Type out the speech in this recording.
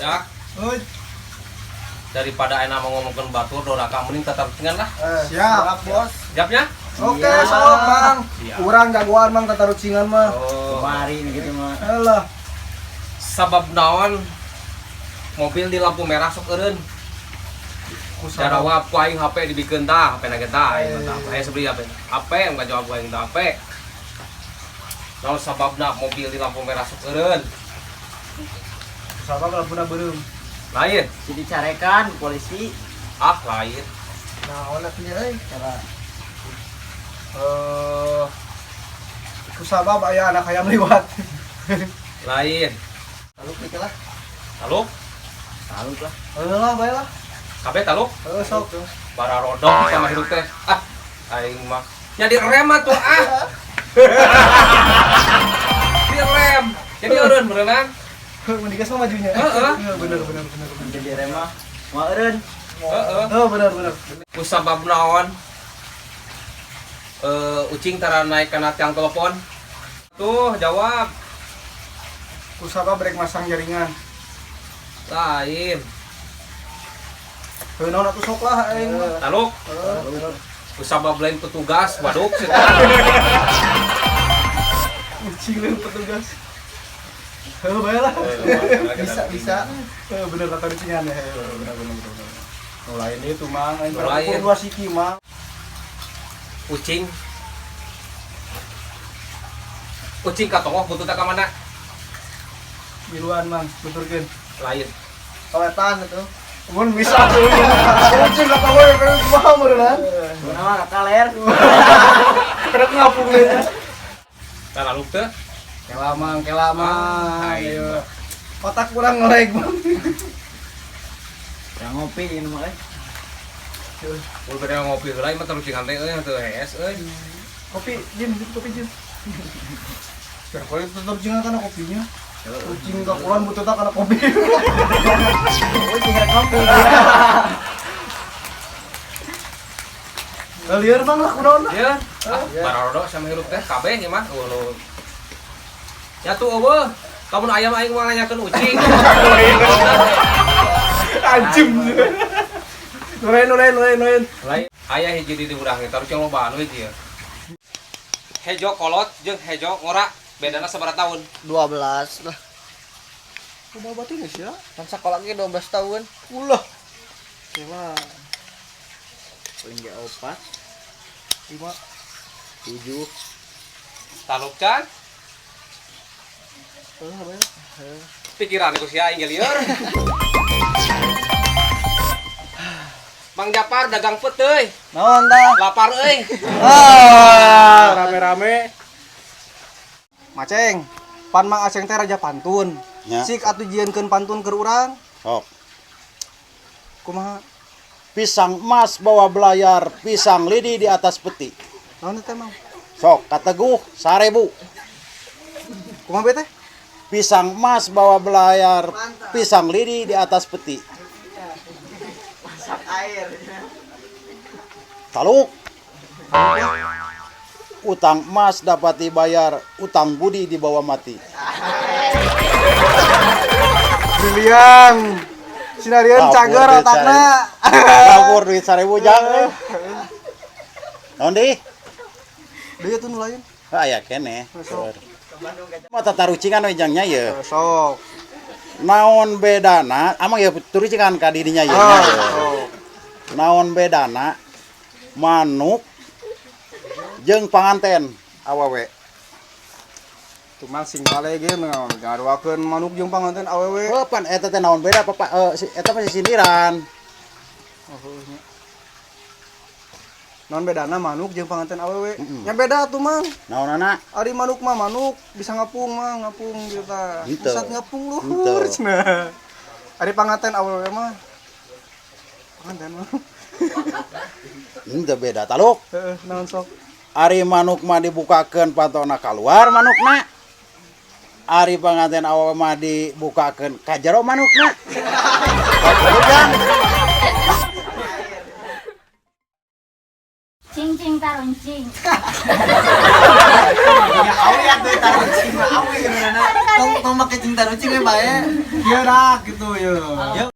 Ya. Daripada enak mau ngomongkan batur, doraka mending tetap ringan lah. Siap, bos. Siapnya? Oke, sok, Bang. Kurang jagoan, Bang, tata rucingan mah. Kemarin gitu mah. Alah. Sabab naon mobil di lampu merah sok eureun. Cara wap ku aing HP dibikeun tah, HP na kita aing tah. Aya sebeli HP. HP yang ngajawab ku aing tah HP. Naon sababna mobil di lampu merah sok eureun? Sabab lampuna beureum. Lain. Jadi carekan polisi. Ah, lain. Nah, ona teh euy, cara ku sabab aya anak hayam liwat. Lain. Taluk dikit lah. Taluk? Taluk lah. Lah, bae lah. Kabeh taluk? Sok. Bara rodok sama hidup teh. Ah, aing mah nyadi rem atuh ah. Di rem. Jadi eureun berenang. Mendigas mah majunya. Heeh. Bener. Jadi remah. Mau eureun. Heeh. Oh, bener. Ku sabab naon? Ucing tara naik kana tiang telepon. Tuh, jawab. Ku sabab brek masang jaringan. Lain. Heuh, naon atuh sok lah aing mah. Taluk. Ku sabab lain petugas, waduk cenah. Ucing lain petugas. Heuh, bae lah. Bisa. Bener tata rucingan ya. Bener. Nu lain itu, Mang. Aing Lain. dua siki, Mang. Ucing katongoh bututna ka mana? Miluan, Mang, tuturkeun. Lain. Kawetan itu. Mun bisa tuh. Ucing kata gue pengen kumaha meureun. Nama kaler. Kerek ngapung deui. Taluk teh. Kela, Mang. Ayo. Otak kurang ngelag, Mang. Yang ngopi ini mah Mun bade ngopi heula mah terus cingan teh euy teu hees euy. Kopi, Jin. Biar kau itu tetap jangan karena kopinya. Kucing kakuran butuh tak karena kopi. Kucing rek ngopi. Liar Bang lah kunaon. Ya. Barodo sama hirup teh kabeh ieu mah. Ya tuh eueuh. Kamu ayam aing mah nanyakeun ucing. Anjim. Nulain. Lain aya hiji di urang eta harus loba anu hiji ya. Hejo kolot jeung hejo ngora bedana sabaraha tahun? 12 lah. Udah batin sih ya. Kan sekolah ge 12 tahun. Ulah. Sewa Poin ge 4, 5 7. Taluk can apa ya? pikiran ku sia aing lieur. Mang Japar dagang pet euy. Naon tah? Lapar euy. Rame-rame. Maceng, pan Mang Aceng teh raja pantun. Ya. Sik atuh jieunkeun pantun keur urang. Sok. Kumaha? Pisang emas bawa belayar, pisang lidi di atas peti. Naon teh, Mang? Sok, kateguh 1000. Kumaha be teh? Pisang emas bawa belayar, pisang lidi di atas peti. Air. Taluk. Utang emas dapat dibayar, utang budi dibawa mati. Brilian. Sinarian cager otakna. Kabur duit 1000 jang. Naon deui? Deui tuh nu lain. Aya keneh. Mata tarucingan we jangnya ye. Sok. Naon bedana? Amang ya turucingan ka didinya ye. Naon bedana manuk jeung panganten awewe? Tuh Mang sing bale ge ngaruakeun manuk jeung panganten awewe. Pan eta teh naon beda Papa? Eta mah sindiran. Naon bedana manuk jeung panganten awewe? Nya beda tuh Mang. Naonana? Ari manuk mah manuk bisa ngapung mah, ngapung gitu tah. Henteu. Bisa ngapung luhur cenah. Ari panganten awewe mah panganten mah. Henteu beda taluk. Heeh, naon sok? Ari manuk mah dibukakeun pantona keluar manukna. Ari panganten awewe mah dibukakeun ka jero manukna. Cing taruncing. Ya awi atuh taruncing mah awi geunana. Tong make cing taruh cing bae. Iya dah gitu ya.